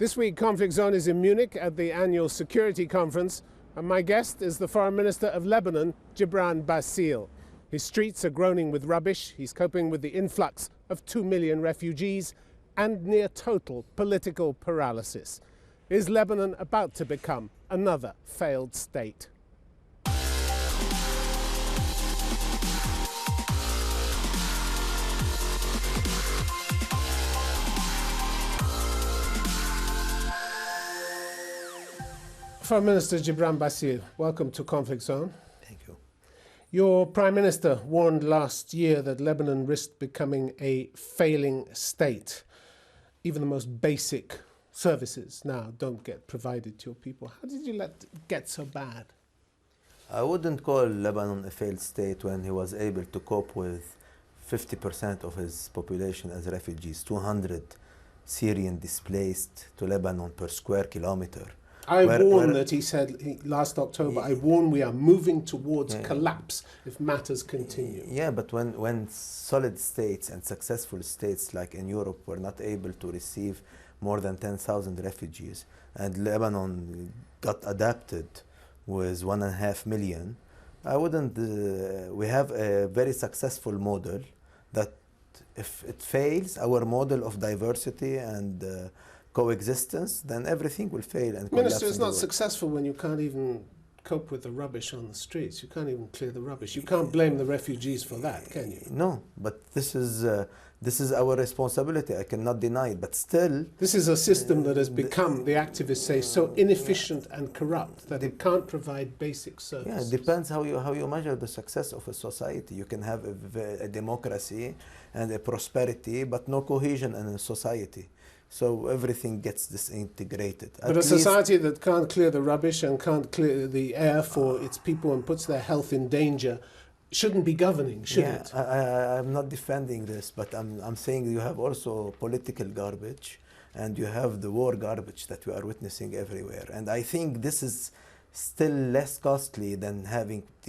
This week, Conflict Zone is in Munich at the annual Security Conference, and my guest is the Foreign Minister of Lebanon, Gebran Bassil. His streets are groaning with rubbish, he's coping with the influx of 2 million refugees and near total political paralysis. Is Lebanon about to become another failed state? Foreign Minister Gebran Bassil, welcome to Conflict Zone. Thank you. Your Prime Minister warned last year that Lebanon risked becoming a failing state. Even the most basic services now don't get provided to your people. How did you let it get so bad? I wouldn't call Lebanon a failed state when he was able to cope with 50% of his population as refugees, 200 Syrian displaced to Lebanon per square kilometer. I warned that he said last October, I warn we are moving towards collapse if matters continue. Yeah, but when solid states and successful states like in Europe were not able to receive more than 10,000 refugees, and Lebanon got adapted with 1.5 million, I wouldn't, we have a very successful model that if it fails, our model of diversity and coexistence, then everything will fail. And Minister, it's not successful when you can't even cope with the rubbish on the streets. You can't even clear the rubbish. You can't blame the refugees for that, can you? No, but this is our responsibility. I cannot deny it. But still, this is a system that has become, the activists say, so inefficient and corrupt that it can't provide basic services. Yeah, it depends how you measure the success of a society. You can have a democracy and a prosperity, but no cohesion in a society. So everything gets disintegrated. But a society that can't clear the rubbish and can't clear the air for its people and puts their health in danger shouldn't be governing, should it? I'm not defending this, but I'm saying you have also political garbage and you have the war garbage that we are witnessing everywhere. And I think this is still less costly than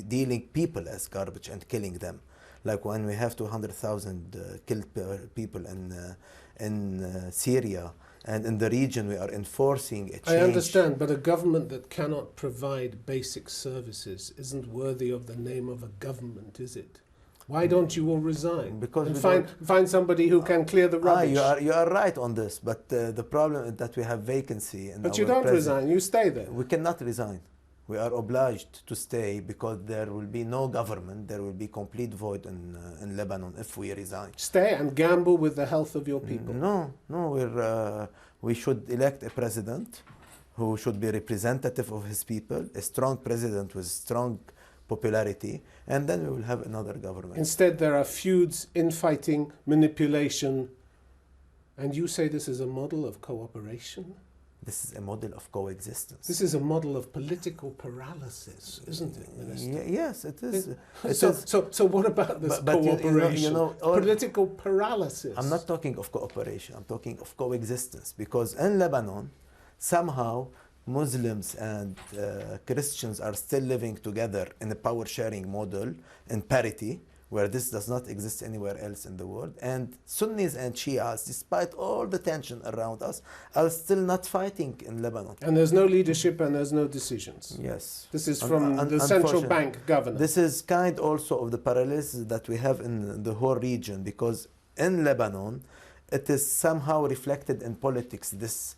dealing people as garbage and killing them. Like when we have 200,000 killed people in Syria, and in the region we are enforcing a change. I understand, but a government that cannot provide basic services isn't worthy of the name of a government, is it? Why don't you all resign? Because and find somebody who can clear the rubbish. You are right on this, but the problem is that we have vacancy. But you don't resign, you stay there. We cannot resign. We are obliged to stay because there will be no government. There will be complete void in Lebanon if we resign. Stay and gamble with the health of your people. No. We should elect a president who should be representative of his people, a strong president with strong popularity, and then we will have another government. Instead, there are feuds, infighting, manipulation, and you say this is a model of cooperation? This is a model of coexistence. This is a model of political paralysis, isn't it, Minister? Yes, it is. So what about this cooperation? Political paralysis. I'm not talking of cooperation. I'm talking of coexistence. Because in Lebanon, somehow Muslims and Christians are still living together in a power-sharing model in parity, where this does not exist anywhere else in the world. And Sunnis and Shias, despite all the tension around us, are still not fighting in Lebanon. And there's no leadership and there's no decisions. Yes. This is from the central bank governor. This is kind also of the paralysis that we have in the whole region, because in Lebanon, it is somehow reflected in politics, this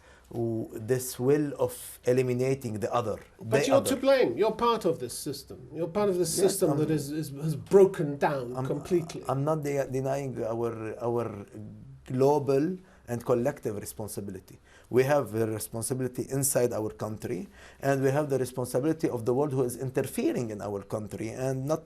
will of eliminating the other. But you're to blame. You're part of this system. You're part of the system that has broken down completely. I'm not denying our global and collective responsibility. We have the responsibility inside our country, and we have the responsibility of the world who is interfering in our country and not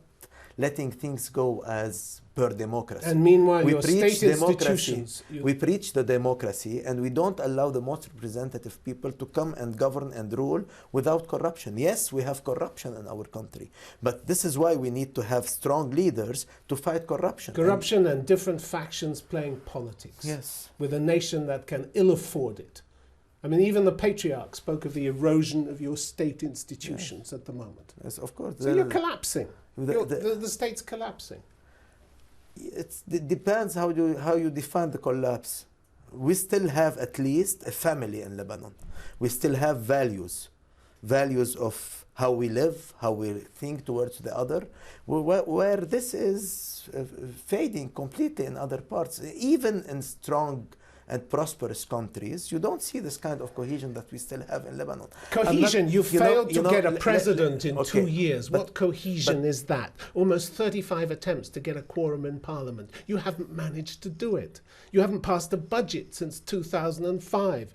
letting things go as per democracy. And meanwhile, your state institutions... We preach the democracy, and we don't allow the most representative people to come and govern and rule without corruption. Yes, we have corruption in our country, but this is why we need to have strong leaders to fight corruption. Corruption and different factions playing politics. Yes. With a nation that can ill afford it. I mean, even the patriarch spoke of the erosion of your state institutions at the moment. Yes, of course. So you're collapsing. The state's collapsing. It depends how you define the collapse. we still have at least a family in Lebanon. We still have values of how we live, how we think towards the other, where this is fading completely in other parts. Even in strong and prosperous countries, you don't see this kind of cohesion that we still have in Lebanon. Cohesion, you failed to get a president in 2 years. What cohesion is that? Almost 35 attempts to get a quorum in parliament. You haven't managed to do it. You haven't passed a budget since 2005.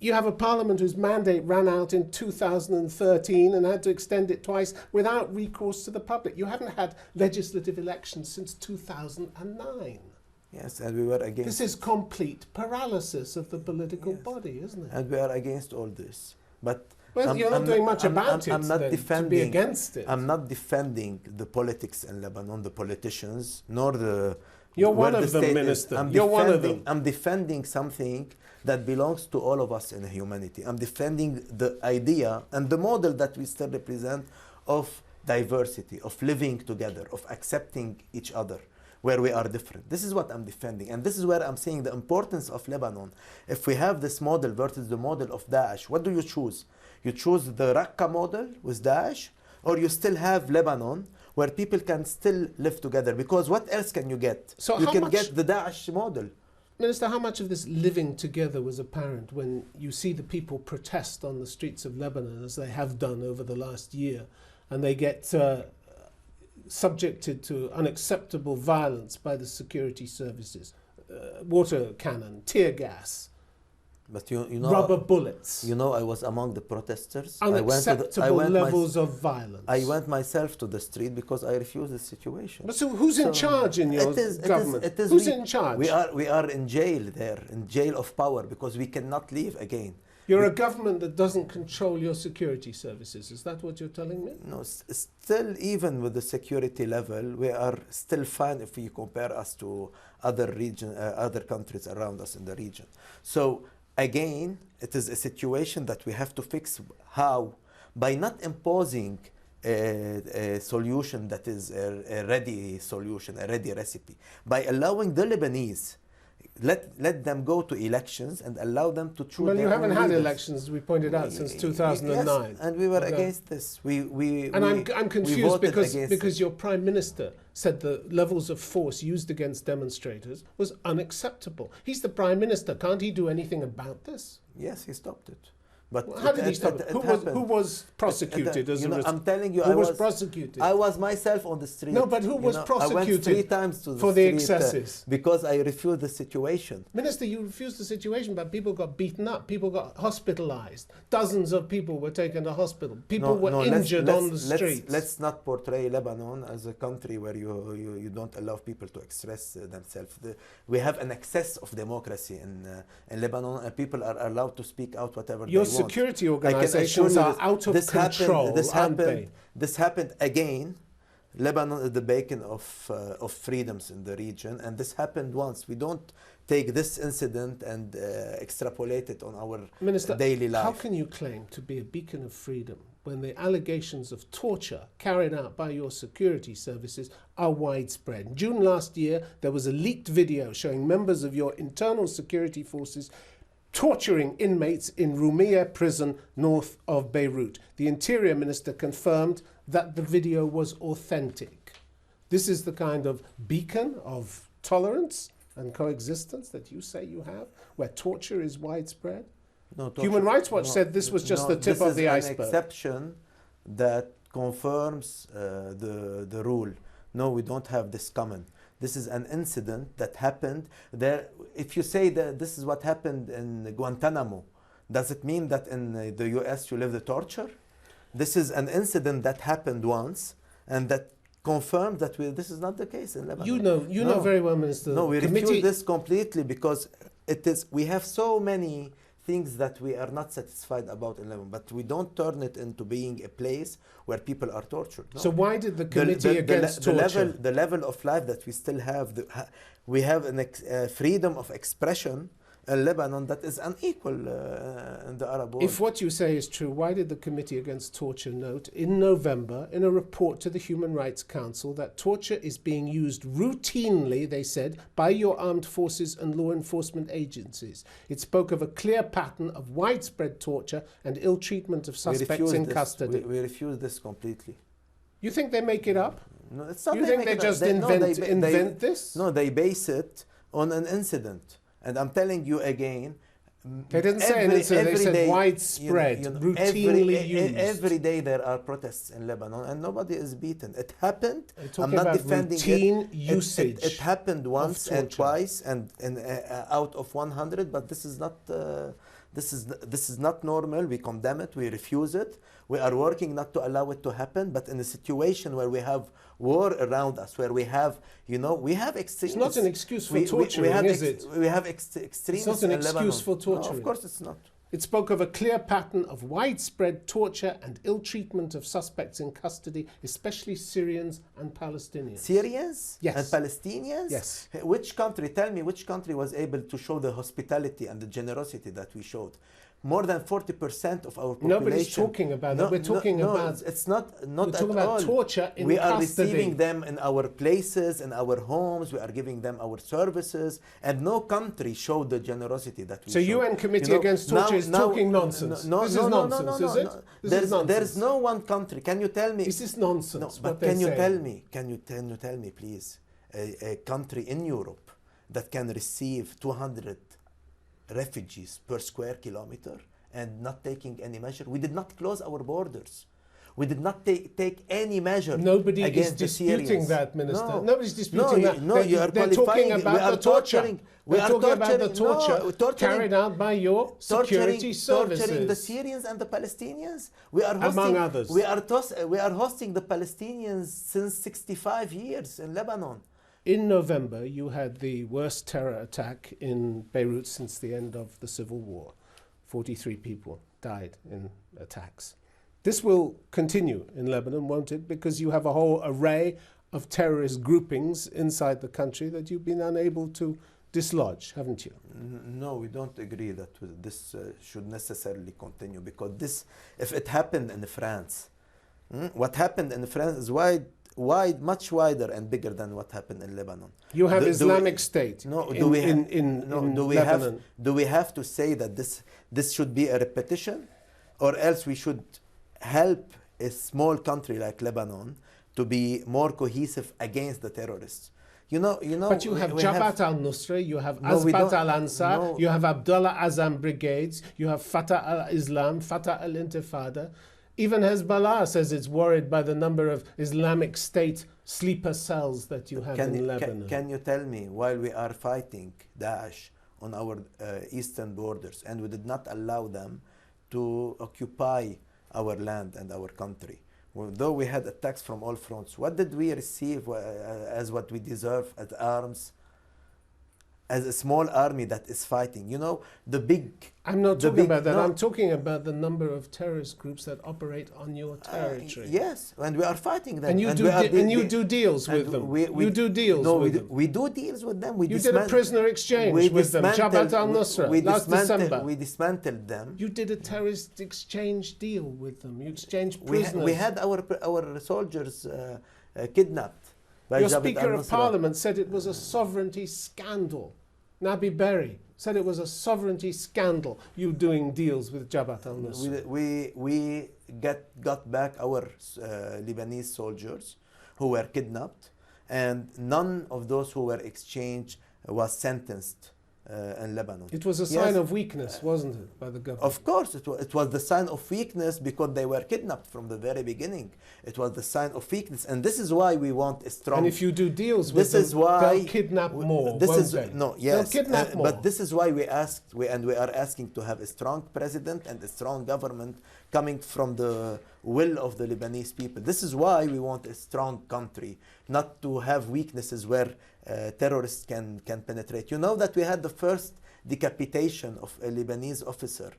You have a parliament whose mandate ran out in 2013 and had to extend it twice without recourse to the public. You haven't had legislative elections since 2009. Yes, and we were against... This is complete paralysis of the political body, isn't it? And we are against all this. But well, you're not doing much about it, I'm not then, defending, to be against it. I'm not defending the politics in Lebanon, the politicians, nor the... You're one of them, Minister. You're one of them. I'm defending something that belongs to all of us in humanity. I'm defending the idea and the model that we still represent of diversity, of living together, of accepting each other where we are different. This is what I'm defending. And this is where I'm saying the importance of Lebanon. If we have this model versus the model of Daesh, what do you choose? You choose the Raqqa model with Daesh, or you still have Lebanon where people can still live together? Because what else can you get? So you can get the Daesh model. Minister, how much of this living together was apparent when you see the people protest on the streets of Lebanon, as they have done over the last year, and they get subjected to unacceptable violence by the security services, water cannon, tear gas, but you know, rubber bullets. You know, I was among the protesters. Unacceptable levels of violence. I went myself to the street because I refused the situation. But so who's in charge in your government? Who's in charge? We are in jail there, in jail of power, because we cannot leave again. You're a government that doesn't control your security services. Is that what you're telling me? No, still, even with the security level, we are still fine if you compare us to other countries around us in the region. So again, it is a situation that we have to fix. How? By not imposing a solution that is a ready solution, a ready recipe. By allowing the Lebanese, let them go to elections and allow them to choose. Well, you haven't had leaders. elections, as we pointed out, since 2009. Yes, and we were against this. I'm confused because your Prime Minister said the levels of force used against demonstrators was unacceptable. He's the Prime Minister. Can't he do anything about this? Yes, he stopped it. But well, how did he stop it? Who was prosecuted as a result? I'm telling you, who was prosecuted? I was myself on the street. No, but who was prosecuted? I went 3 times to the for street, the excesses? Because I refused the situation. Minister, you refused the situation, but people got beaten up. People got hospitalized. Dozens of people were taken to hospital. People were injured on the streets. Let's not portray Lebanon as a country where you don't allow people to express themselves. We have an excess of democracy in Lebanon, and people are allowed to speak out whatever they want. Security organizations are out of control, aren't they? This happened again. Lebanon is the beacon of freedoms in the region, and this happened once. We don't take this incident and extrapolate it on our daily life. How can you claim to be a beacon of freedom when the allegations of torture carried out by your security services are widespread? In June last year, there was a leaked video showing members of your internal security forces torturing inmates in Rumiyah prison north of Beirut. The Interior Minister confirmed that the video was authentic. This is the kind of beacon of tolerance and coexistence that you say you have, where torture is widespread? No, Human Rights Watch said this was just the tip of the iceberg. This is an exception that confirms the rule. No, we don't have this common. This is an incident that happened there. If you say that this is what happened in Guantanamo, does it mean that in the US you live the torture? This is an incident that happened once, and that confirmed that this is not the case in Lebanon. You know very well, Minister. No, we refuse this completely because we have so many things that we are not satisfied about in Lebanon, but we don't turn it into being a place where people are tortured. No. So why did the Committee Against Torture... The level of life that we still have, we have a freedom of expression in Lebanon that is unequal in the Arab world. If what you say is true, why did the Committee Against Torture note in November in a report to the Human Rights Council that torture is being used routinely, they said, by your armed forces and law enforcement agencies? It spoke of a clear pattern of widespread torture and ill treatment of suspects in custody. We refuse this completely. You think they make it up? No, it's not. You think they just invent this? No, they base it on an incident. And I'm telling you again, they didn't say an incident, they said widespread, routinely used. Every day there are protests in Lebanon and nobody is beaten. It happened. I'm not defending routine usage. It happened once and twice and out of 100, but this is not this is not normal. We condemn it. We refuse it. We are working not to allow it to happen. But in a situation where we have war around us, where we have, we have extremists. It's not an excuse for torturing, is it? We have extremists. It's not an excuse for torturing. No, of course it's not. It spoke of a clear pattern of widespread torture and ill treatment of suspects in custody, especially Syrians and Palestinians. Syrians? Yes. And Palestinians? Yes. Which country, tell me, which country was able to show the hospitality and the generosity that we showed? More than 40% of our population. Nobody's talking about that. We're talking about... It's not we're talking about torture in custody. We are receiving them in our places, in our homes. We are giving them our services. And no country showed the generosity that we showed. So UN Committee Against Torture is talking nonsense. This is nonsense, is it? There's no one country. Can you tell me? This is nonsense. No, but can you tell me? Can you tell me, please, a country in Europe that can receive 200 refugees per square kilometer and not taking any measure? We did not close our borders. We did not take any measure. Nobody is disputing that, Minister. No. Nobody's disputing that. No, they're talking about the torture. We're talking about the torture carried out by your security services. Torturing the Syrians and the Palestinians. We are hosting, among others. We are hosting the Palestinians since 65 years in Lebanon. In November, you had the worst terror attack in Beirut since the end of the civil war. 43 people died in attacks. This will continue in Lebanon, won't it? Because you have a whole array of terrorist groupings inside the country that you've been unable to dislodge, haven't you? No, we don't agree that this should necessarily continue, because this, if it happened in France, what happened in France is much wider and bigger than what happened in Lebanon. You have Islamic State do we have to say that this should be a repetition, or else we should help a small country like Lebanon to be more cohesive against the terrorists? But you have Jabhat al-Nusra, you have Azbat al-Ansar, you have Abdullah Azam brigades, you have Fatah al-Islam, Fatah al-Intifada. Even Hezbollah says it's worried by the number of Islamic State sleeper cells that you have in Lebanon. Can you tell me, while we are fighting Daesh on our eastern borders, and we did not allow them to occupy our land and our country, though we had attacks from all fronts, what did we receive as what we deserve as arms? As a small army that is fighting, the big... I'm not talking about that. I'm talking about the number of terrorist groups that operate on your territory. Yes, and we are fighting them. And you do deals with them. You do deals with them. We do deals with them. You did a prisoner exchange with them. Jabhat al-Nusra last December. We dismantled them. You did a terrorist exchange deal with them. You exchanged prisoners. We had our soldiers kidnapped. Your Speaker of Parliament said it was a sovereignty scandal. Nabi Berri said it was a sovereignty scandal, you doing deals with Jabhat al-Nusra. We got back our Lebanese soldiers who were kidnapped, and none of those who were exchanged was sentenced in Lebanon. It was a sign of weakness, wasn't it, by the government? Of course, it was the sign of weakness, because they were kidnapped from the very beginning. It was the sign of weakness, and this is why we want a strong... And if you do deals with them, they'll kidnap more, won't they? No, yes. They'll kidnap more. But this is why we are asking to have a strong president and a strong government coming from the will of the Lebanese people. This is why we want a strong country, not to have weaknesses where terrorists can penetrate. You know that we had the first decapitation of a Lebanese officer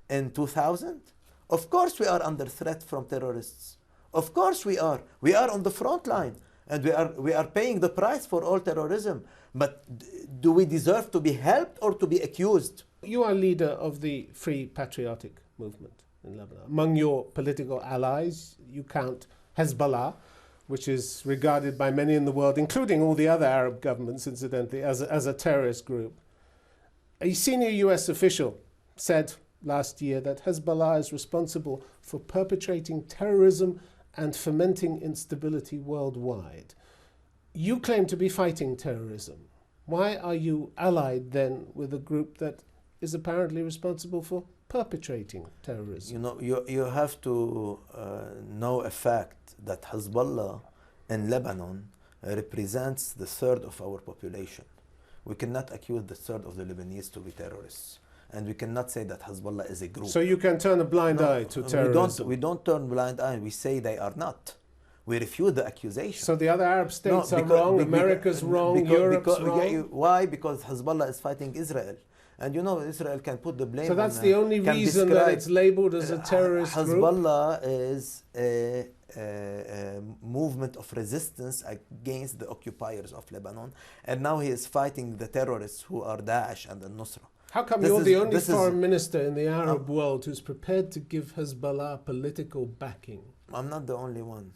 in 2000? Of course we are under threat from terrorists. Of course we are. We are on the front line. And we are paying the price for all terrorism. But do we deserve to be helped or to be accused? You are leader of the Free Patriotic Movement in Lebanon. Among your political allies, you count Hezbollah, which is regarded by many in the world, including all the other Arab governments, incidentally, as a terrorist group. A senior US official said last year that Hezbollah is responsible for perpetrating terrorism and fomenting instability worldwide. You claim to be fighting terrorism. Why are you allied then with a group that is apparently responsible for perpetrating terrorism? You know, you have to know a fact that Hezbollah in Lebanon represents the third of our population. We cannot accuse the third of the Lebanese to be terrorists. And we cannot say that Hezbollah is a group. So you can turn a blind eye to terrorism? We don't turn a blind eye. We say they are not. We refute the accusation. So the other Arab states are wrong, America's wrong, Europe's wrong? Why? Because Hezbollah is fighting Israel. And you know, Israel can put the blame on... So that's the only reason that it's labeled as a terrorist group? Hezbollah is a movement of resistance against the occupiers of Lebanon. And now he is fighting the terrorists who are Daesh and al-Nusra. How come you're the only foreign minister in the Arab world who's prepared to give Hezbollah political backing? I'm not the only one.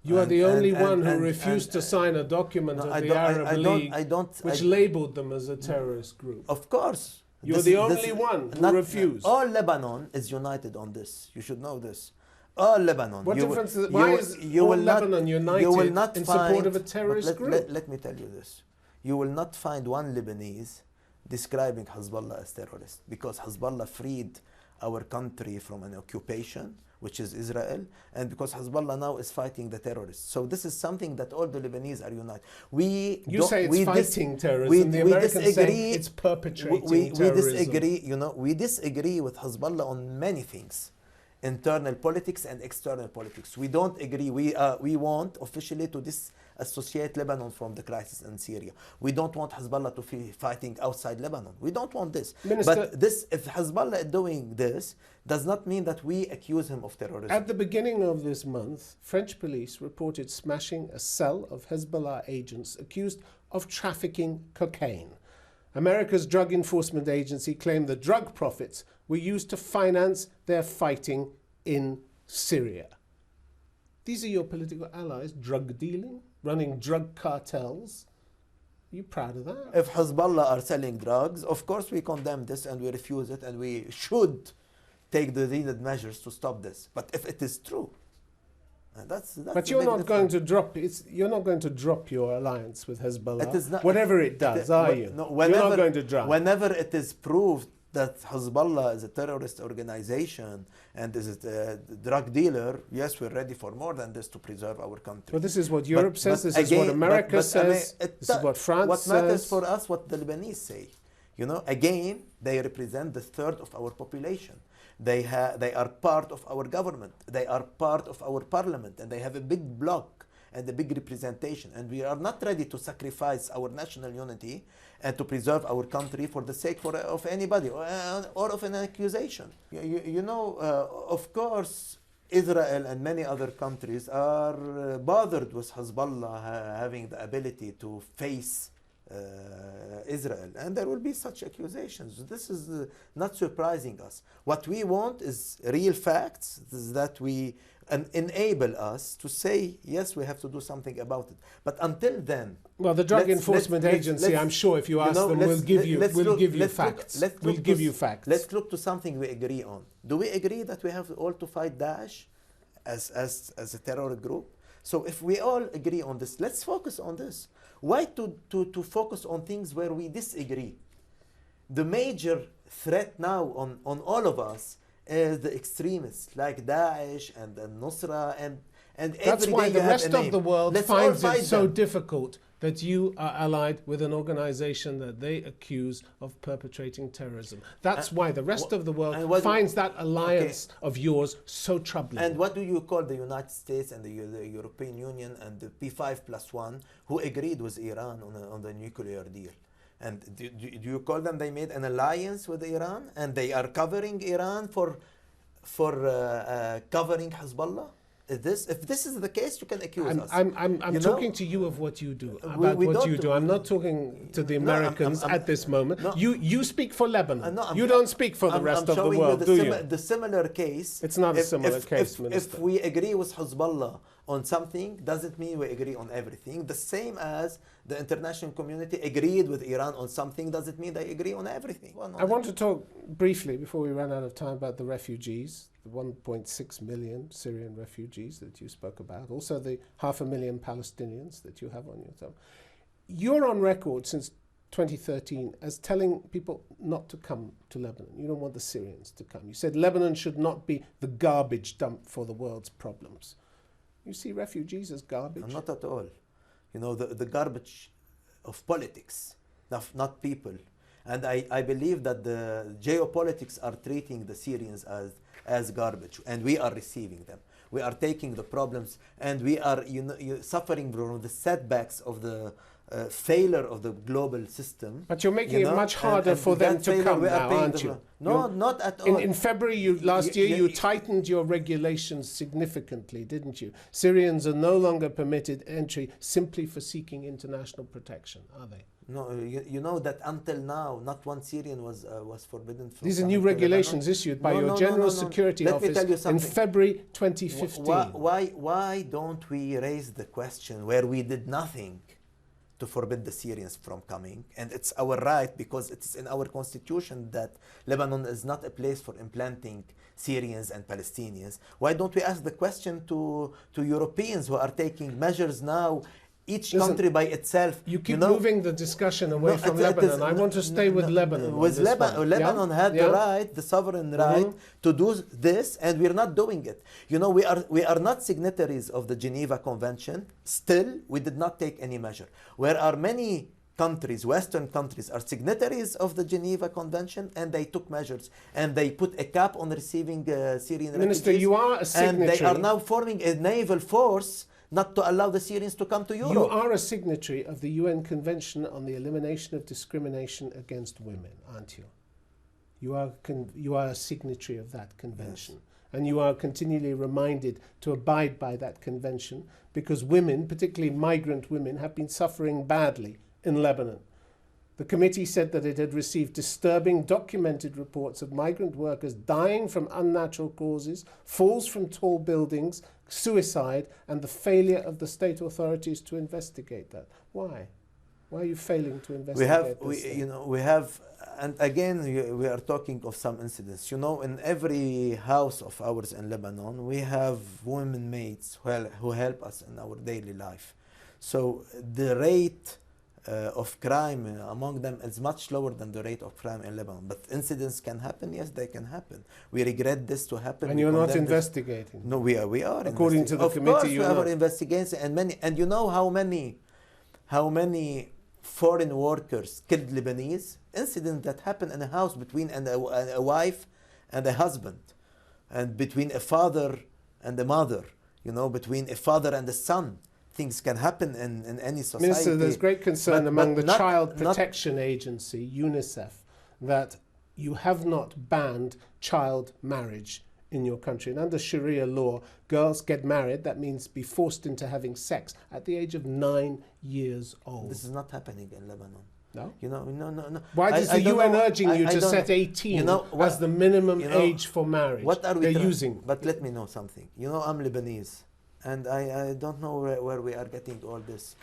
You are the only one who refused to sign a document of the Arab League which labeled them as a terrorist group. Of course. You're the only one who refused. All Lebanon is united on this. You should know this. All Lebanon. What difference is it? Why is all Lebanon united in support of a terrorist group? Let me tell you this. You will not find one Lebanese describing Hezbollah as terrorist, because Hezbollah freed our country from an occupation, which is Israel, and because Hezbollah now is fighting the terrorists. So this is something that all the Lebanese are united. You say it's fighting terrorism, the Americans say it's perpetrating terrorism. We disagree, you know, we disagree with Hezbollah on many things. Internal politics and external politics. We don't agree. We want officially to disassociate Lebanon from the crisis in Syria. We don't want Hezbollah to be fighting outside Lebanon. We don't want this. Minister, but this, if Hezbollah is doing this, does not mean that we accuse him of terrorism. At the beginning of this month, French police reported smashing a cell of Hezbollah agents accused of trafficking cocaine. America's Drug Enforcement Agency claimed the drug profits were used to finance their fighting in Syria. These are your political allies, drug dealing, running drug cartels. Are you proud of that? If Hezbollah are selling drugs, of course we condemn this and we refuse it, and we should take the needed measures to stop this. But if it is true, but you're not going to drop. You're not going to drop your alliance with Hezbollah. Whatever it does, are you? No, you're not going to drop. Whenever it is proved that Hezbollah is a terrorist organization and is a drug dealer, yes, we're ready for more than this to preserve our country. Well, this is what Europe says. This is what America says. This is what France says. What matters for us, what the Lebanese say. You know, again, they represent the third of our population. They are part of our government. They are part of our parliament, and they have a big bloc and a big representation. And we are not ready to sacrifice our national unity and to preserve our country for the sake of anybody or of an accusation. You know, of course, Israel and many other countries are bothered with Hezbollah having the ability to face Israel, and there will be such accusations. This is not surprising us. What we want is real facts that we enable us to say, yes, we have to do something about it. But until then, well, the Drug Enforcement Agency, I'm sure, if you ask them, will give you facts. We'll give you facts. Let's look to something we agree on. Do we agree that we have all to fight Daesh as a terror group? So if we all agree on this, let's focus on this. Why to focus on things where we disagree? The major threat now on all of us is the extremists like Daesh and Nusra and that's why the rest of the world finds it so difficult that you are allied with an organization that they accuse of perpetrating terrorism. That's why the rest of the world finds that alliance of yours so troubling. And what do you call the United States and the European Union and the P5+1 who agreed with Iran on the nuclear deal? And do you call them, they made an alliance with Iran and they are covering Iran for covering Hezbollah? if this is the case, you can accuse us. I'm talking to you of what you do, about what you do. I'm not talking to the Americans at this moment. No. You speak for Lebanon. No, you don't speak for the rest of the world, do you? The similar case. It's not a similar case, Minister. If we agree with Hezbollah on something, doesn't mean we agree on everything. The same as the international community agreed with Iran on something, doesn't mean they agree on everything. I want to talk briefly, before we run out of time, about the refugees, the 1.6 million Syrian refugees that you spoke about, also the 500,000 Palestinians that you have on your tongue. You're on record since 2013 as telling people not to come to Lebanon. You don't want the Syrians to come. You said Lebanon should not be the garbage dump for the world's problems. You see refugees as garbage? Not at all. You know, the garbage of politics, not people. And I believe that the geopolitics are treating the Syrians as garbage, and we are receiving them. We are taking the problems, and we are suffering from the setbacks of the failure of the global system. But you're making it much harder for them to come now, aren't you? No, not at all. In February last year, you tightened your regulations significantly, didn't you? Syrians are no longer permitted entry simply for seeking international protection, are they? No, you know that until now, not one Syrian was forbidden from. These are new regulations issued by your General Security Office in February 2015. Why don't we raise the question where we did nothing to forbid the Syrians from coming? And it's our right, because it's in our constitution that Lebanon is not a place for implanting Syrians and Palestinians. Why don't we ask the question to Europeans who are taking measures now, each country by itself? You keep moving the discussion away from Lebanon. I want to stay with Lebanon. Lebanon had the right, the sovereign right to do this, and we're not doing it. You know, we are not signatories of the Geneva Convention. Still, we did not take any measure. Where are many countries, Western countries, are signatories of the Geneva Convention, and they took measures, and they put a cap on receiving Syrian Minister, refugees. you are a signatory. And they are now forming a naval force not to allow the Syrians to come to Europe. You are a signatory of the UN Convention on the Elimination of Discrimination Against Women, aren't you? You are a signatory of that convention. Yes. And you are continually reminded to abide by that convention, because women, particularly migrant women, have been suffering badly in Lebanon. The committee said that it had received disturbing documented reports of migrant workers dying from unnatural causes, falls from tall buildings, suicide, and the failure of the state authorities to investigate that. Why? Why are you failing to investigate this? We have, and again, we are talking of some incidents. You know, in every house of ours in Lebanon, we have women maids who help us in our daily life. So the rate of crime among them is much lower than the rate of crime in Lebanon. But incidents can happen, yes, they can happen. We regret this to happen. And you're not investigating? No, we are. According to the committee, you are investigating, and you know how many foreign workers killed Lebanese? Incidents that happen in a house between a wife and a husband, and between a father and a mother, you know, between a father and a son. Things can happen in any society. Minister, there's great concern among the Child Protection Agency, UNICEF, that you have not banned child marriage in your country. And under Sharia law, girls get married, that means be forced into having sex at the age of 9 years old. This is not happening in Lebanon. No? You know, no. Why is the UN urging you to set 18 as the minimum age for marriage? What are we using? But let me know something. You know, I'm Lebanese. And I don't know where we are getting all this.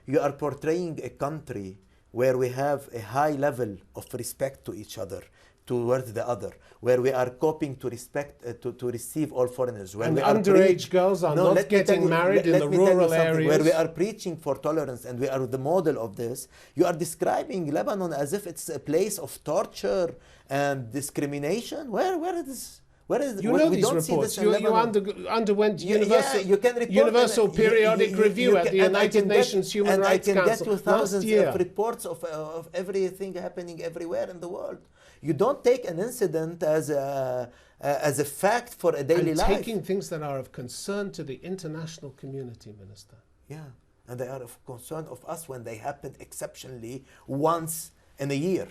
You are portraying a country where we have a high level of respect to each other, towards the other, where we are coping to respect, to receive all foreigners. Where and underage girls are not getting married in the rural areas. Where we are preaching for tolerance, and we are the model of this. You are describing Lebanon as if it's a place of torture and discrimination. Where is this? You know these reports. You underwent universal periodic review at the United Nations Human Rights Council last year. And I can get you thousands of reports of everything happening everywhere in the world. You don't take an incident as a fact for a daily life. Taking things that are of concern to the international community, Minister. Yeah, and they are of concern of us when they happen exceptionally once in a year.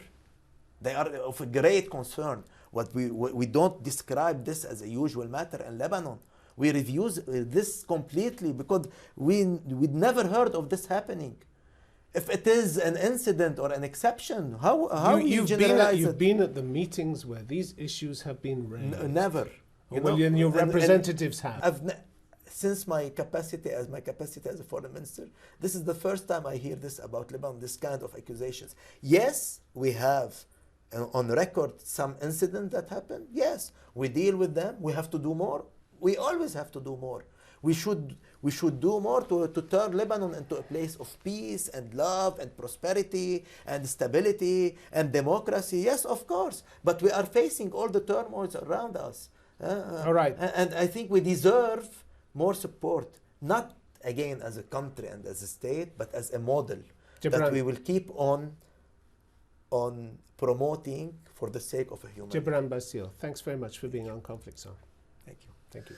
They are of a great concern. We don't describe this as a usual matter in Lebanon. We review this completely because we'd never heard of this happening. If it is an incident or an exception, how you generalize it? You've been at the meetings where these issues have been raised. Never. And your representatives have. Since my capacity as a foreign minister, this is the first time I hear this about Lebanon, this kind of accusations. Yes, we have on record some incidents that happen. Yes, we deal with them. We have to do more. We always have to do more. We should do more to turn Lebanon into a place of peace and love and prosperity and stability and democracy. Yes, of course. But we are facing all the turmoils around us. All right. And I think we deserve more support, not again as a country and as a state, but as a model that we will keep on promoting for the sake of a human. Gebran Bassil, thanks very much for being on Conflict Zone. Thank you. Thank you.